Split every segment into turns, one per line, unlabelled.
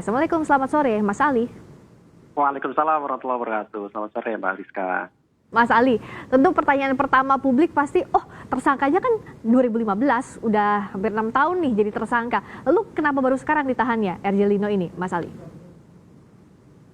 Assalamualaikum, selamat sore Mas Ali.
Waalaikumsalam warahmatullahi wabarakatuh. Selamat sore Mbak Rizka.
Mas Ali, tentu pertanyaan pertama publik pasti, tersangkanya kan 2015, udah hampir 6 tahun nih jadi tersangka. Lalu kenapa baru sekarang ditahannya Ergelino ini, Mas Ali?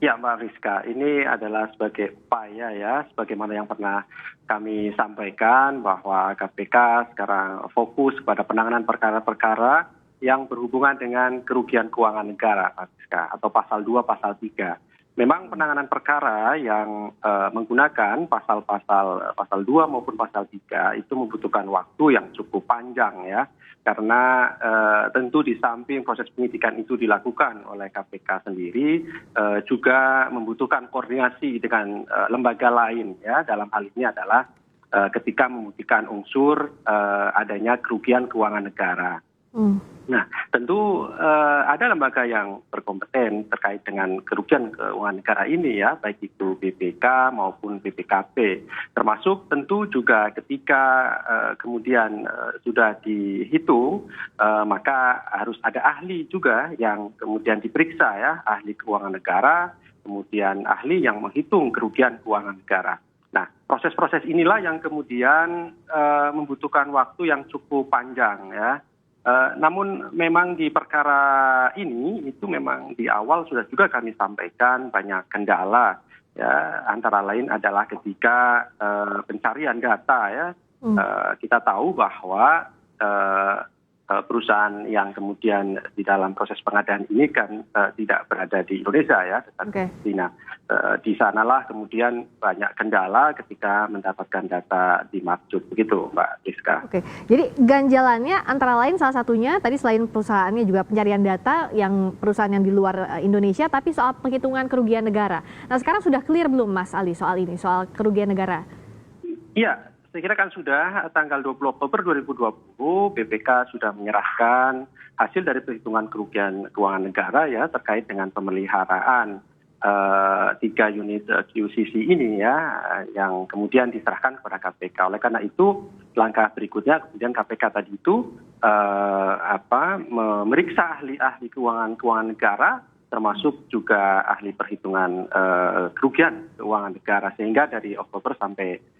Ya Mbak Rizka, ini adalah sebagai upaya ya, sebagaimana yang pernah kami sampaikan bahwa KPK sekarang fokus pada penanganan perkara-perkara yang berhubungan dengan kerugian keuangan negara, Mbak Rizka, atau pasal 2, pasal 3. Memang penanganan perkara yang menggunakan pasal 2 maupun pasal 3 itu membutuhkan waktu yang cukup panjang ya. Karena tentu di samping proses penyidikan itu dilakukan oleh KPK sendiri, juga membutuhkan koordinasi dengan lembaga lain ya. Dalam hal ini adalah ketika membuktikan unsur adanya kerugian keuangan negara. Nah, tentu ada lembaga yang berkompeten terkait dengan kerugian keuangan negara ini ya, baik itu BPK maupun BPKP. Termasuk tentu juga ketika kemudian sudah dihitung, maka harus ada ahli juga yang kemudian diperiksa ya, ahli keuangan negara, kemudian ahli yang menghitung kerugian keuangan negara. Nah, proses-proses inilah yang kemudian membutuhkan waktu yang cukup panjang ya. Namun memang di perkara ini itu memang di awal sudah juga kami sampaikan banyak kendala ya, antara lain adalah ketika pencarian data ya. Kita tahu bahwa perusahaan yang kemudian di dalam proses pengadaan ini kan tidak berada di Indonesia ya, tetapi di China. Di sanalah kemudian banyak kendala ketika mendapatkan data di Marjut, begitu Mbak Rizka.
Oke, jadi ganjalannya antara lain salah satunya tadi selain perusahaannya juga pencarian data yang perusahaan yang di luar Indonesia, tapi soal penghitungan kerugian negara. Nah sekarang sudah clear belum Mas Ali soal ini, soal kerugian negara?
Iya. Saya kira kan sudah tanggal 20 Oktober 2020 BPK sudah menyerahkan hasil dari perhitungan kerugian keuangan negara ya terkait dengan pemeliharaan 3 unit QCC ini ya yang kemudian diserahkan kepada KPK. Oleh karena itu langkah berikutnya kemudian KPK tadi itu memeriksa ahli-ahli keuangan negara termasuk juga ahli perhitungan kerugian keuangan negara sehingga dari Oktober sampai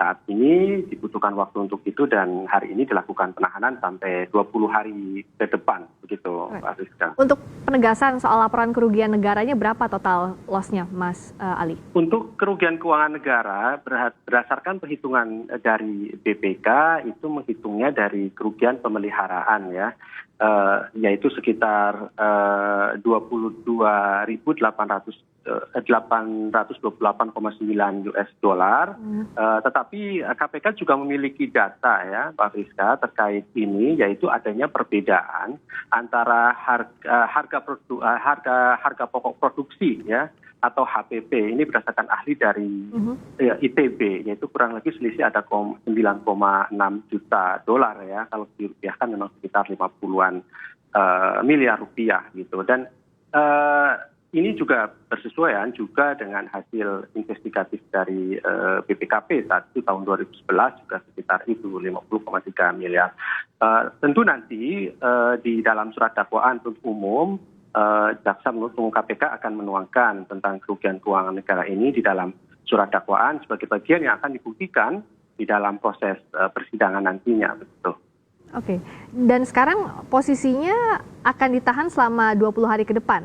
saat ini dibutuhkan waktu untuk itu dan hari ini dilakukan penahanan sampai 20 hari ke depan begitu Pak Rizka.
Untuk penegasan soal laporan kerugian negaranya berapa total loss-nya Mas Ali?
Untuk kerugian keuangan negara berdasarkan perhitungan dari BPK itu menghitungnya dari kerugian pemeliharaan ya. Yaitu sekitar 22.828,9 US dollar. Tetapi KPK juga memiliki data ya Pak Rizka terkait ini, yaitu adanya perbedaan antara harga pokok produksi ya atau HPP ini berdasarkan ahli dari ITB, yaitu kurang lebih selisih ada 9,6 juta dolar ya, kalau dirupiahkan memang sekitar 50-an miliar rupiah gitu. Dan ini juga bersesuaian juga dengan hasil investigatif dari BPKP saat itu tahun 2011 juga sekitar itu 50,3 miliar. Tentu nanti di dalam surat dakwaan umum jaksa penuntut umum KPK akan menuangkan tentang kerugian keuangan negara ini di dalam surat dakwaan sebagai bagian yang akan dibuktikan di dalam proses persidangan nantinya, betul.
Oke, dan sekarang posisinya akan ditahan selama 20 hari ke depan.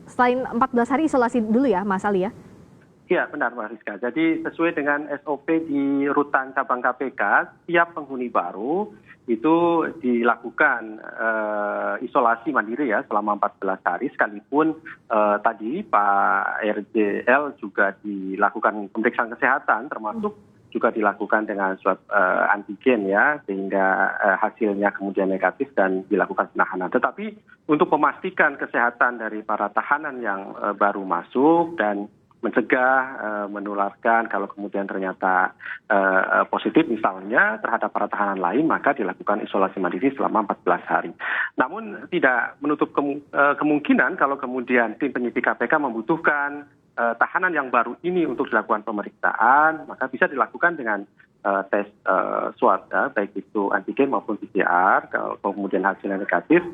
Selain 14 hari isolasi dulu ya, Mas Ali ya?
Iya, benar Mbak Rizka. Jadi sesuai dengan SOP di rutan cabang KPK, tiap penghuni baru itu dilakukan isolasi mandiri ya selama 14 hari, sekalipun tadi Pak RJL juga dilakukan pemeriksaan kesehatan, termasuk juga dilakukan dengan swab antigen ya, sehingga hasilnya kemudian negatif dan dilakukan penahanan. Tetapi untuk memastikan kesehatan dari para tahanan yang baru masuk dan mencegah menularkan kalau kemudian ternyata positif misalnya terhadap para tahanan lain, maka dilakukan isolasi mandiri selama 14 hari. Namun tidak menutup kemungkinan kalau kemudian tim penyidik KPK membutuhkan tahanan yang baru ini untuk dilakukan pemeriksaan, maka bisa dilakukan dengan tes swab, baik itu antigen maupun PCR. Kalau kemudian hasilnya negatif,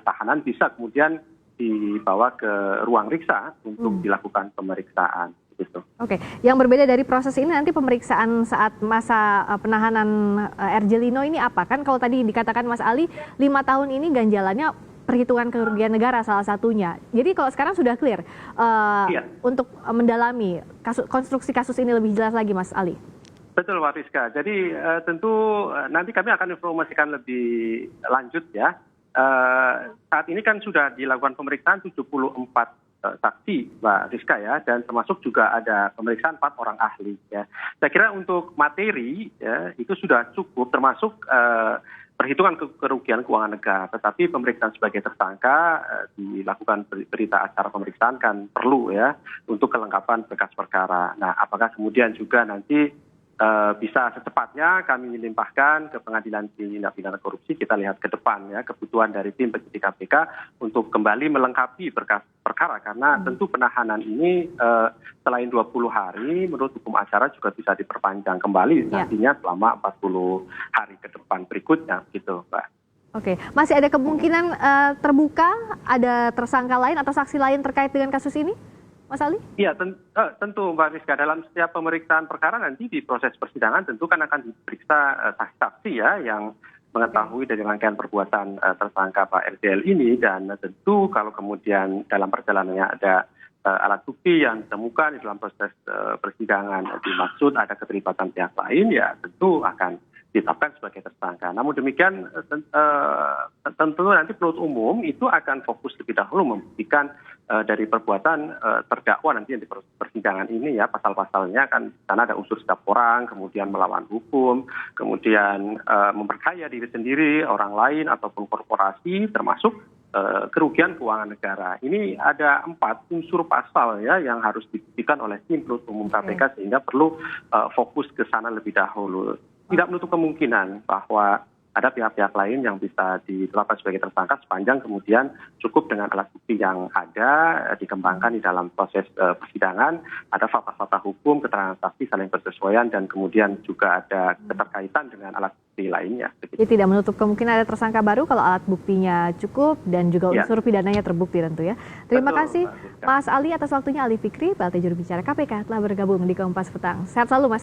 tahanan bisa kemudian dibawa ke ruang riksa untuk dilakukan pemeriksaan. Gitu.
Oke, yang berbeda dari proses ini nanti pemeriksaan saat masa penahanan RJ Lino ini apa? Kan kalau tadi dikatakan Mas Ali, 5 tahun ini ganjalannya perhitungan kerugian negara salah satunya. Jadi kalau sekarang sudah clear untuk mendalami konstruksi kasus ini lebih jelas lagi, Mas Ali.
Betul, Mbak Rizka. Jadi tentu nanti kami akan informasikan lebih lanjut ya. Saat ini kan sudah dilakukan pemeriksaan 74 saksi, Mbak Rizka ya, dan termasuk juga ada pemeriksaan 4 orang ahli ya. Saya kira untuk materi ya itu sudah cukup, termasuk perhitungan kerugian keuangan negara. Tetapi pemeriksaan sebagai tersangka dilakukan berita acara pemeriksaan kan perlu ya untuk kelengkapan berkas perkara. Nah, apakah kemudian juga nanti bisa secepatnya kami limpahkan ke pengadilan tindak pidana korupsi. Kita lihat ke depan ya kebutuhan dari tim penyidik KPK untuk kembali melengkapi berkas perkara karena tentu penahanan ini selain 20 hari menurut hukum acara juga bisa diperpanjang kembali nantinya selama 40 hari ke depan berikutnya gitu, Mbak.
Oke, masih ada kemungkinan terbuka ada tersangka lain atau saksi lain terkait dengan kasus ini? Mas Ali?
Iya, tentu Mbak Rizka. Dalam setiap pemeriksaan perkara nanti di proses persidangan tentu kan akan diperiksa saksi-saksi ya yang mengetahui dari rangkaian perbuatan tersangka Pak RJL ini, dan tentu kalau kemudian dalam perjalanannya ada alat bukti yang ditemukan di dalam proses persidangan dimaksud ada keterlibatan pihak lain, ya tentu akan ditetapkan sebagai tersangka. Namun demikian tentu nanti penuntut umum itu akan fokus lebih dahulu membuktikan dari perbuatan terdakwa nanti di persidangan ini ya, pasal-pasalnya kan di sana ada unsur setiap orang, kemudian melawan hukum, kemudian memperkaya diri sendiri, orang lain ataupun korporasi, termasuk kerugian keuangan negara. Ini ada 4 unsur pasal ya yang harus dibuktikan oleh tim penuntut umum KPK sehingga perlu fokus ke sana lebih dahulu. Tidak menutup kemungkinan bahwa ada pihak-pihak lain yang bisa ditetapkan sebagai tersangka sepanjang kemudian cukup dengan alat bukti yang ada dikembangkan di dalam proses persidangan, ada fakta-fakta hukum, keterangan saksi saling bersesuaian, dan kemudian juga ada keterkaitan dengan alat bukti lainnya.
Jadi tidak menutup kemungkinan ada tersangka baru kalau alat buktinya cukup dan juga unsur pidananya terbukti tentu ya. Terima kasih Mas Ali atas waktunya. Ali Fikri, PLT Juru Bicara KPK telah bergabung di Kompas Petang. Sehat selalu Mas.